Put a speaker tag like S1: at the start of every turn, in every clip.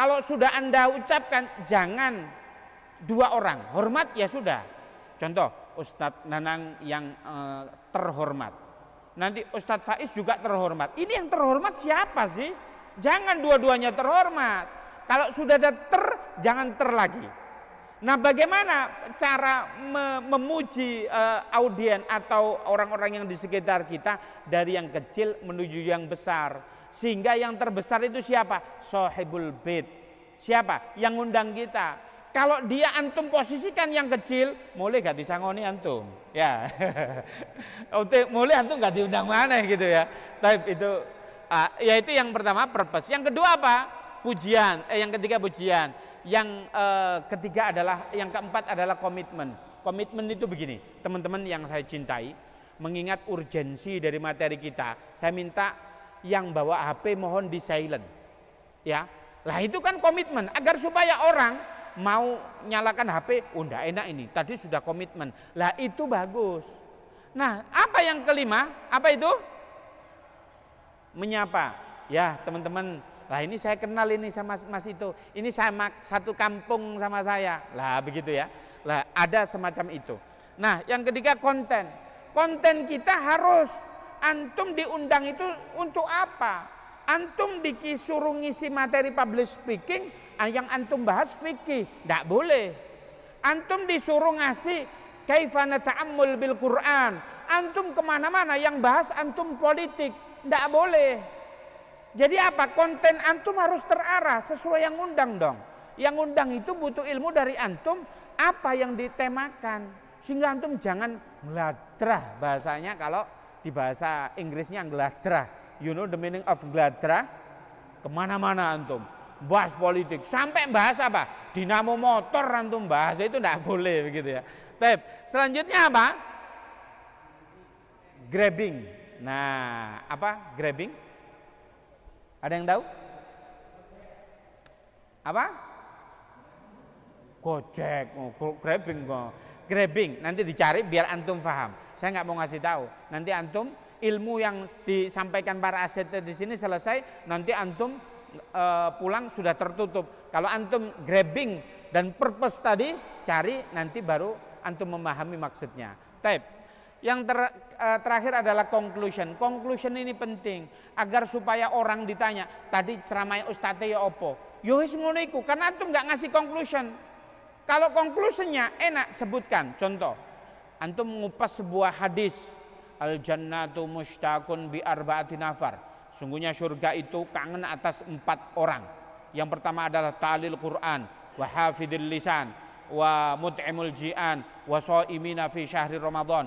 S1: Kalau sudah Anda ucapkan, jangan 2 orang. Hormat ya sudah. Contoh, Ustadz Nanang yang terhormat. Nanti Ustadz Faiz juga terhormat. Ini yang terhormat siapa sih? Jangan dua-duanya terhormat. Kalau sudah ada jangan lagi. Nah, bagaimana cara memuji audien atau orang-orang yang di sekitar kita dari yang kecil menuju yang besar, sehingga yang terbesar itu siapa? Sohibul bait. Siapa? Yang undang kita. Kalau dia antum posisikan yang kecil, mulai gak disangoni antum, ya. Mulai antum gak diundang mana gitu ya. Tapi itu, ya itu yang pertama purpose. Yang kedua apa? Pujian. Yang ketiga pujian. Yang ketiga adalah, yang keempat adalah komitmen. Komitmen itu begini, teman-teman yang saya cintai, mengingat urgensi dari materi kita, saya minta yang bawa HP mohon di silent, ya. Lah itu kan komitmen, agar supaya orang mau nyalakan HP, enggak enak ini, tadi sudah komitmen. Lah itu bagus. Nah, apa yang kelima? Apa itu? Menyapa. Ya, teman-teman. Lah ini saya kenal ini sama Mas itu. Ini sama satu kampung sama saya. Lah begitu ya. Lah ada semacam itu. Nah, yang ketiga konten. Konten kita harus antum diundang itu untuk apa? Antum disuruh ngisi materi public speaking, yang antum bahas fikih, enggak boleh. Antum disuruh ngasih kaifa nata'ammul bil Quran, antum kemana-mana yang bahas antum politik, enggak boleh. Jadi apa? Konten antum harus terarah sesuai yang undang dong. Yang undang itu butuh ilmu dari antum, apa yang ditemakan, sehingga antum jangan ngeladrah, bahasanya kalau di bahasa Inggrisnya ngeladrah. You know the meaning of ngeladrah? Kemana-mana antum bahas politik, sampai bahas apa? Dinamo motor antum bahas, itu enggak boleh begitu ya. Selanjutnya apa? Grabbing. Nah, apa grabbing? Ada yang tahu? Apa? Gojek, grabbing kok. Grabbing, nanti dicari biar antum paham. Saya nggak mau ngasih tahu. Nanti antum ilmu yang disampaikan para asatidz di sini selesai, nanti antum pulang sudah tertutup. Kalau antum grabbing dan purpose tadi cari, nanti baru antum memahami maksudnya. Yang terakhir adalah conclusion. Conclusion ini penting agar supaya orang ditanya, tadi ceramah Ustadz ya opo? Yo wis ngono iku, karena antum nggak ngasih conclusion. Kalau conclusionnya enak sebutkan. Contoh, antum mengupas sebuah hadis, al jannatu mushtaqun bi arba'ati nafar. Sungguhnya surga itu kangen atas 4 orang. Yang pertama adalah talil Quran, wa hafidil lisan, wa mut'imul ji'an, wa shaimina fi syahri Ramadan.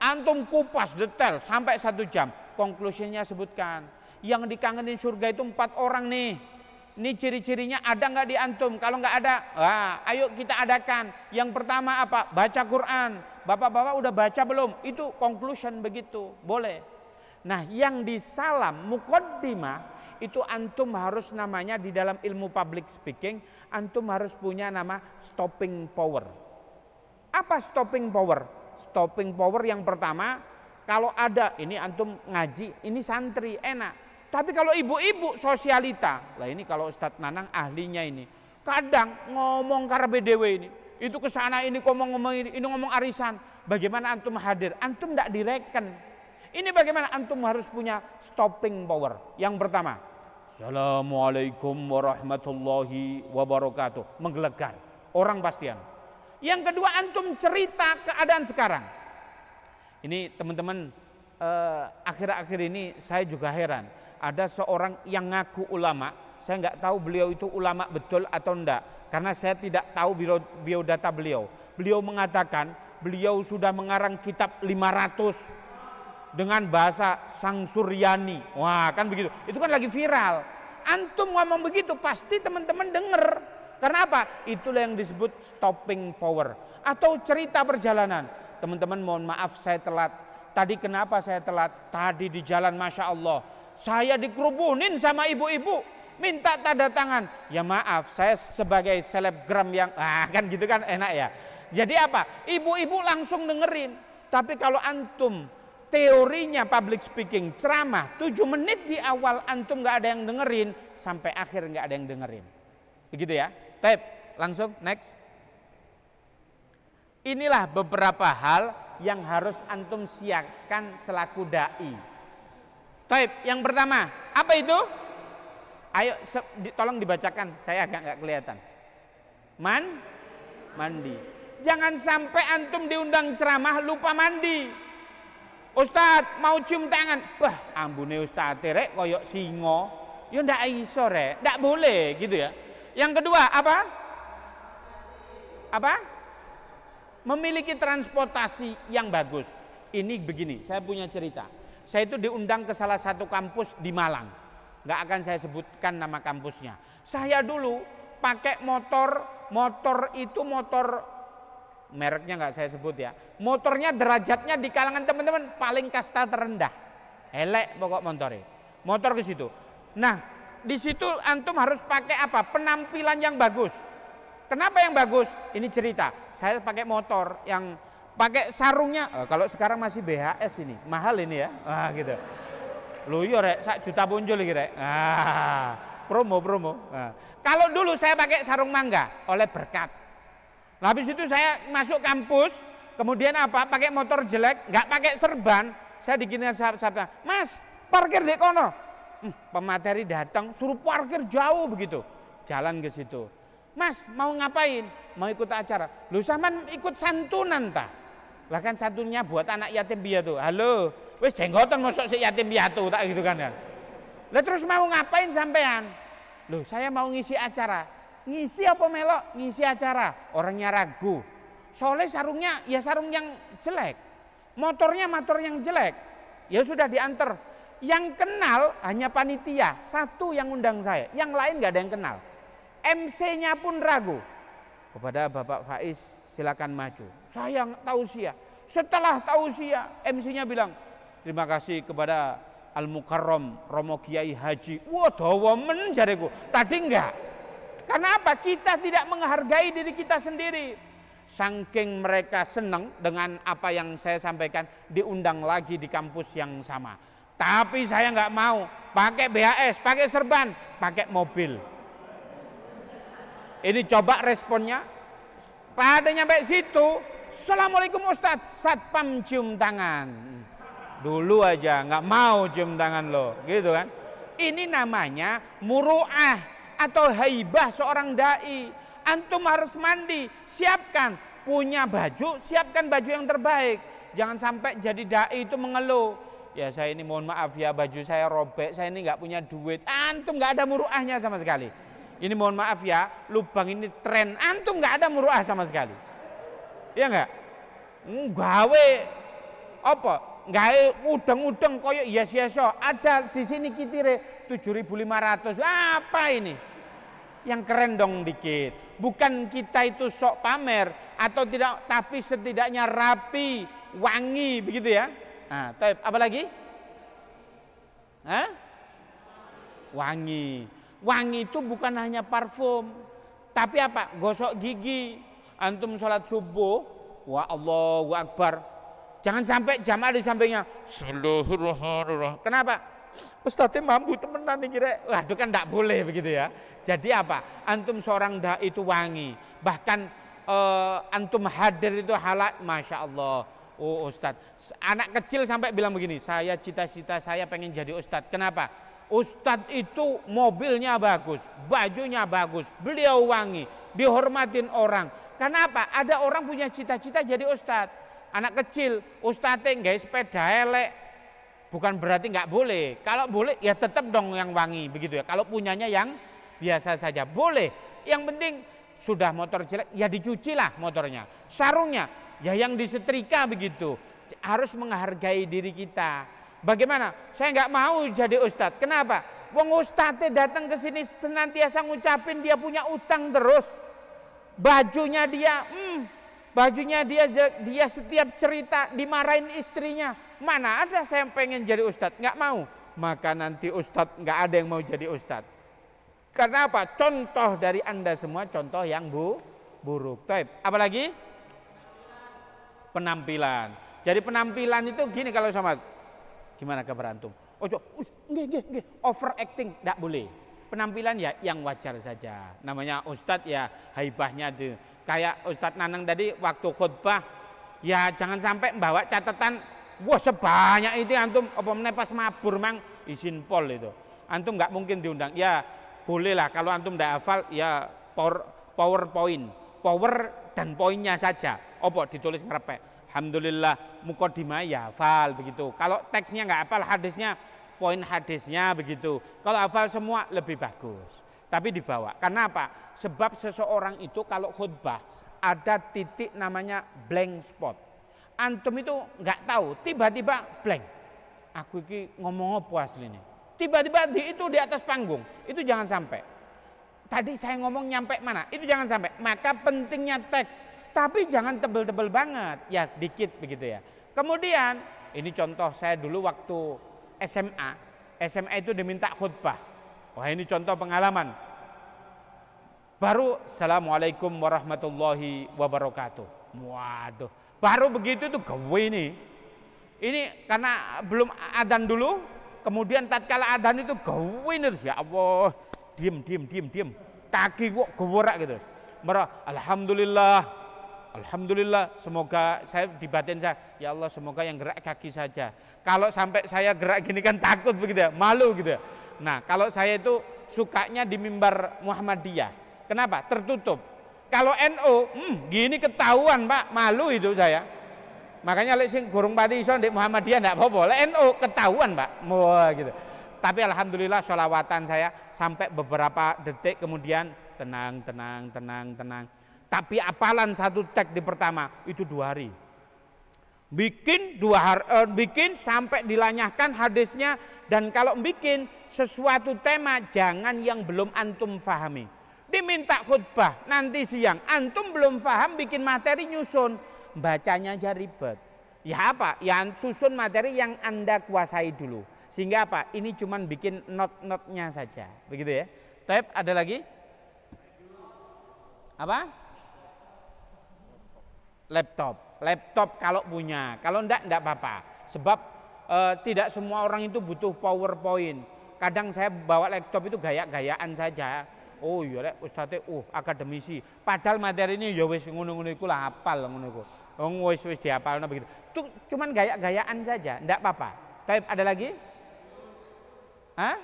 S1: Antum kupas detail sampai 1 jam. Konklusinya sebutkan, yang dikangenin surga itu 4 orang nih. Ini ciri-cirinya ada nggak di antum? Kalau nggak ada, ayo kita adakan. Yang pertama apa? Baca Quran. Bapak-bapak udah baca belum? Itu conclusion begitu, boleh. Nah, yang di salam muqaddimah itu antum harus namanya di dalam ilmu public speaking, antum harus punya nama stopping power. Apa stopping power? Stopping power yang pertama, kalau ada, ini antum ngaji, ini santri, enak. Tapi kalau ibu-ibu sosialita, lah ini kalau Ustadz Nanang ahlinya ini, kadang ngomong karbe dewe ini, itu kesana ini ngomong ini ngomong arisan. Bagaimana antum hadir? Antum tidak direken. Ini bagaimana antum harus punya stopping power. Yang pertama, Assalamualaikum warahmatullahi wabarakatuh. Menggelegar, orang pastian. Yang kedua, antum cerita keadaan sekarang. Ini teman-teman, akhir-akhir ini saya juga heran. Ada seorang yang ngaku ulama, saya nggak tahu beliau itu ulama betul atau enggak, karena saya tidak tahu biodata beliau. Beliau mengatakan beliau sudah mengarang kitab 500 dengan bahasa Sang Suryani. Wah, kan begitu. Itu kan lagi viral. Antum ngomong begitu pasti teman-teman denger. Karena apa? Itulah yang disebut stopping power. Atau cerita perjalanan. Teman-teman mohon maaf saya telat. Tadi kenapa saya telat? Tadi di jalan Masya Allah saya dikerubunin sama ibu-ibu, minta tanda tangan. Ya maaf, saya sebagai selebgram yang kan gitu kan enak ya. Jadi apa? Ibu-ibu langsung dengerin. Tapi kalau antum teorinya public speaking, ceramah 7 menit di awal antum nggak ada yang dengerin, sampai akhir nggak ada yang dengerin. Begitu ya. Taib, langsung next. Inilah beberapa hal yang harus antum siapkan selaku dai. Taib, yang pertama, apa itu? Ayo tolong dibacakan, saya agak nggak kelihatan. Mandi. Jangan sampai antum diundang ceramah lupa mandi. Ustadz mau cium tangan, bah ambune ustadz rek koyok singo, ya ndak iso rek, ndak boleh gitu ya. Yang kedua apa? Memiliki transportasi yang bagus. Ini begini, saya punya cerita. Saya itu diundang ke salah satu kampus di Malang. Nggak akan saya sebutkan nama kampusnya. Saya dulu pakai motor itu motor mereknya nggak saya sebut ya. Motornya derajatnya di kalangan teman-teman paling kasta terendah. Elek pokok motornya. Motor ke situ. Nah, di situ antum harus pakai apa? Penampilan yang bagus. Kenapa yang bagus? Ini cerita. Saya pakai motor yang pakai sarungnya. Kalau sekarang masih BHS ini, mahal ini ya. Gitu. Lu yo rek, 1 juta punjul iki rek. Promo. Kalau dulu saya pakai sarung mangga oleh berkat. Habis itu saya masuk kampus, kemudian apa? Pakai motor jelek, nggak pakai serban. Saya diginiin sahabat, Mas, parkir di kono. Pemateri datang, suruh parkir jauh begitu. Jalan ke situ. Mas, mau ngapain? Mau ikut acara. Lu sampean ikut santunan ta? Lah kan santunnya buat anak yatim piatu. Halo, wis jenggotan mosok si yatim piatu tak gitu kan ya. Lah terus mau ngapain sampean? Loh, saya mau ngisi acara. Ngisi apa melok? Ngisi acara. Orangnya ragu. Soalnya sarungnya ya sarung yang jelek. Motornya motor yang jelek. Ya sudah diantar. Yang kenal hanya panitia. 1 yang undang saya. Yang lain nggak ada yang kenal. MC-nya pun ragu. Kepada Bapak Faiz silakan maju. Saya tausiah. Setelah tausiah, MC-nya bilang, terima kasih kepada Al-Mukarram Romo Kiai Haji. Wah, dawa men jareku. Tadi enggak. Karena apa? Kita tidak menghargai diri kita sendiri. Saking mereka senang dengan apa yang saya sampaikan, diundang lagi di kampus yang sama. Tapi saya nggak mau pakai BHS, pakai serban, pakai mobil. Ini coba responnya. Pada nyampe situ, Assalamualaikum Ustadz, satpam cium tangan. Dulu aja nggak mau cium tangan lo, gitu kan? Ini namanya muru'ah atau haibah seorang dai. Antum harus mandi, siapkan punya baju, siapkan baju yang terbaik. Jangan sampai jadi dai itu mengeluh. Ya saya ini mohon maaf ya baju saya robek, saya ini nggak punya duit. Antum nggak ada muru'ahnya sama sekali. Ini mohon maaf ya, lubang ini tren. Antum nggak ada muru'ah sama sekali. Iya nggak? Gawe apa? Gawe udeng-udeng koyo yes. Ada di sini kitire 7.500. Apa ini? Yang keren dong dikit. Bukan kita itu sok pamer atau tidak, tapi setidaknya rapi, wangi begitu ya. Nah, apa lagi? Wangi. Wangi itu bukan hanya parfum, tapi apa? Gosok gigi. Antum sholat subuh, wa Allahu Akbar. Jangan sampai jamaah di sampingnya. Kenapa? Ustadz mampu temenan nih kira. Waduh kan tidak boleh begitu ya. Jadi apa? Antum seorang dai itu wangi. Bahkan antum hadir itu halal, masya Allah. Oh Ustadz, anak kecil sampai bilang begini. Saya cita-cita saya pengen jadi Ustadz. Kenapa? Ustadz itu mobilnya bagus, bajunya bagus, beliau wangi, dihormatin orang. Kenapa? Ada orang punya cita-cita jadi ustadz. Anak kecil, ustadznya nggak sepeda elek. Bukan berarti nggak boleh. Kalau boleh ya tetap dong yang wangi begitu ya. Kalau punyanya yang biasa saja boleh. Yang penting sudah motor jelek ya dicuci lah motornya. Sarungnya ya yang disetrika begitu. Harus menghargai diri kita. Bagaimana? Saya nggak mau jadi ustadz. Kenapa? Wong ustadznya datang ke sini senantiasa ngucapin dia punya utang terus. Bajunya dia setiap cerita dimarahin istrinya. Mana ada saya pengen jadi ustadz, nggak mau. Maka nanti ustadz nggak ada yang mau jadi ustadz. Karena apa? Contoh dari Anda semua contoh yang buruk. Taib. Apalagi? Penampilan. Jadi penampilan itu gini kalau sama. Gimana kabar antum? Ojo, nggih, overacting, nggak boleh. penampilan ya yang wajar saja. Namanya ustadz ya haibahnya tuh. Kayak Ustadz Nanang tadi waktu khutbah ya jangan sampai membawa catatan wah sebanyak itu antum apa meneh pas mabur mang izin pol itu. Antum nggak mungkin diundang. Ya bolehlah kalau antum tidak hafal ya PowerPoint, power dan poinnya saja. Apa ditulis ngerepek. Alhamdulillah mukodimah ya hafal begitu. Kalau teksnya nggak hafal hadisnya poin hadisnya begitu. Kalau hafal semua lebih bagus. Tapi dibawa. Karena apa? Sebab seseorang itu kalau khutbah ada titik namanya blank spot. Antum itu nggak tahu, tiba-tiba blank. Aku ini ngomong apa aslinya? Tiba-tiba itu di atas panggung. Itu jangan sampai. Tadi saya ngomong nyampe mana? Itu jangan sampai. Maka pentingnya teks. Tapi jangan tebel-tebel banget. Ya dikit begitu ya. Kemudian ini contoh saya dulu waktu SMA itu diminta khutbah. Wah ini contoh pengalaman. Baru Assalamualaikum warahmatullahi wabarakatuh. Waduh, baru begitu tuh gawe ini. Ini karena belum adzan dulu, kemudian tatkala adzan itu gawe ini terus ya Allah, diem. Kaki kok gewerak gitu. Alhamdulillah, semoga saya di batin saya, ya Allah semoga yang gerak kaki saja. Kalau sampai saya gerak gini kan takut begitu ya, malu gitu ya. Nah kalau saya itu sukanya di mimbar Muhammadiyah. Kenapa? Tertutup. Kalau NU, gini ketahuan Pak, malu itu saya. Makanya lek sing gorong pati iso di Muhammadiyah ndak apa-apa. Lek NU ketahuan Pak, wah gitu. Tapi alhamdulillah sholawatan saya sampai beberapa detik kemudian tenang. Tapi apalan satu teks di pertama itu 2 hari. Bikin sampai dilanyahkan hadisnya. Dan kalau bikin sesuatu tema jangan yang belum antum fahami. Diminta khutbah nanti siang. Antum belum paham bikin materi nyusun. Bacanya aja ribet. Ya apa? Ya susun materi yang Anda kuasai dulu. Sehingga apa? Ini cuman bikin not-notnya saja. Begitu ya. Tapi ada lagi? Apa? Laptop kalau punya, kalau enggak apa-apa. Sebab tidak semua orang itu butuh PowerPoint. Kadang saya bawa laptop itu gaya-gayaan saja. Oh iya rek ustadz akademisi. Padahal materi ini ya wis ngono-ngono iku lah hafal ngono iku. Wis dihafalno begitu. Itu cuman gaya-gayaan saja, enggak apa-apa. Tapi ada lagi? Hah?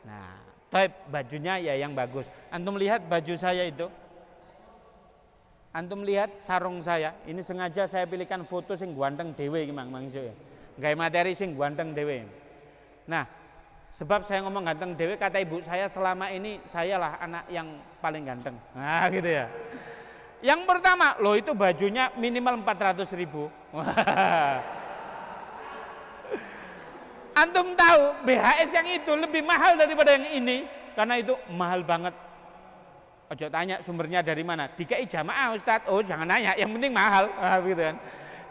S1: Nah, tapi bajunya ya yang bagus. Antum lihat baju saya itu? Antum lihat sarung saya, ini sengaja saya pilihkan foto sing ganteng dewe iki Mang ya. Gawe materi sing ganteng dewe. Nah, sebab saya ngomong ganteng dewe kata ibu saya selama ini sayalah anak yang paling ganteng. Nah, gitu ya. Yang pertama, loh itu bajunya minimal 400.000. Antum tahu BHS yang itu lebih mahal daripada yang ini karena itu mahal banget. Ojo tanya sumbernya dari mana. DKI jamaah Ustadz. Oh jangan nanya, yang penting mahal. Gitu kan.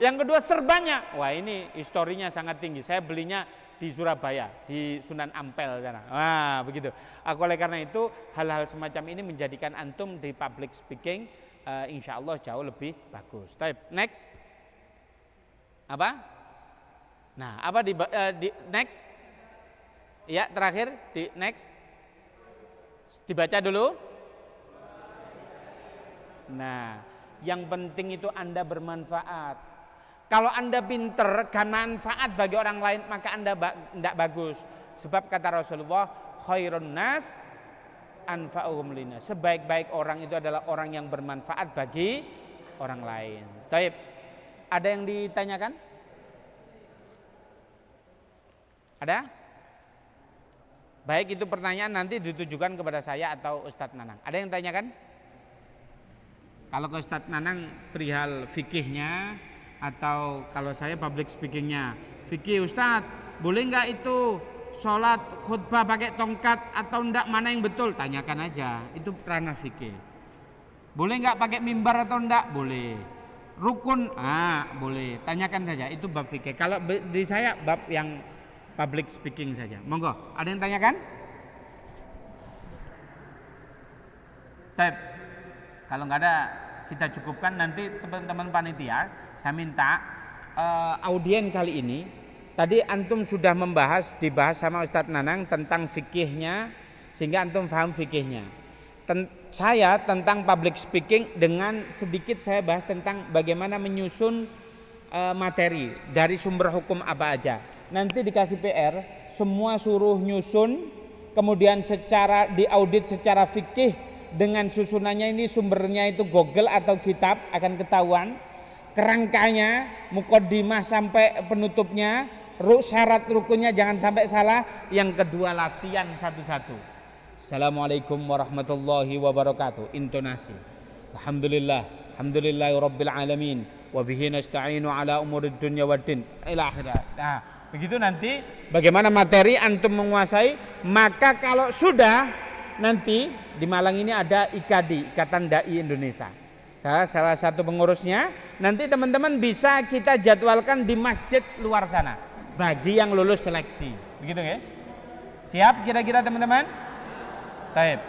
S1: Yang kedua serbannya. Wah ini historinya sangat tinggi. Saya belinya di Surabaya, di Sunan Ampel sana. Wah begitu. Oleh karena itu hal-hal semacam ini menjadikan antum di public speaking insya Allah jauh lebih bagus. Next. Apa? Nah apa di next? Ya terakhir di next. Dibaca dulu. Nah, yang penting itu Anda bermanfaat. Kalau Anda pinter, gak manfaat bagi orang lain, maka Anda tidak bagus. Sebab kata Rasulullah, khairun nas anfa'uhum linnas. Sebaik-baik orang itu adalah orang yang bermanfaat bagi orang lain. Taib. Ada yang ditanyakan? Ada? Baik, itu pertanyaan nanti ditujukan kepada saya atau Ustadz Nanang. Ada yang tanyakan? Kalau ke Ustadz Nanang perihal fikihnya atau kalau saya public speakingnya. Fikih Ustadz, boleh nggak itu sholat khutbah pakai tongkat atau enggak, mana yang betul? Tanyakan aja, itu ranah fikih. Boleh nggak pakai mimbar atau enggak? Boleh. Rukun, boleh. Tanyakan saja, itu bab fikih. Kalau di saya bab yang public speaking saja. Monggo, ada yang tanyakan? Kalau nggak ada kita cukupkan. Nanti teman-teman panitia saya minta audien kali ini tadi antum sudah dibahas sama Ustadz Nanang tentang fikihnya sehingga antum paham fikihnya. Saya tentang public speaking dengan sedikit saya bahas tentang bagaimana menyusun materi dari sumber hukum apa aja. Nanti dikasih PR, semua suruh nyusun, kemudian secara diaudit secara fikih dengan susunannya ini sumbernya itu Google atau kitab akan ketahuan. Kerangkanya, mukaddimah sampai penutupnya, syarat rukunnya jangan sampai salah. Yang kedua latihan satu-satu. Assalamualaikum warahmatullahi wabarakatuh. Intonasi. Alhamdulillah, alhamdulillahirabbil alamin wa bihi nasta'inu ala umurid dunya waddin ila akhirat. Nah, begitu nanti bagaimana materi antum menguasai, maka kalau sudah nanti di Malang ini ada IKADI, Ikatan Dai Indonesia. Saya salah satu pengurusnya. Nanti teman-teman bisa kita jadwalkan di masjid luar sana bagi yang lulus seleksi. Begitu ya? Siap kira-kira teman-teman? Baik.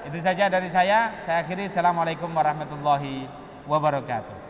S1: Itu saja dari saya. Saya akhiri. Assalamualaikum warahmatullahi wabarakatuh.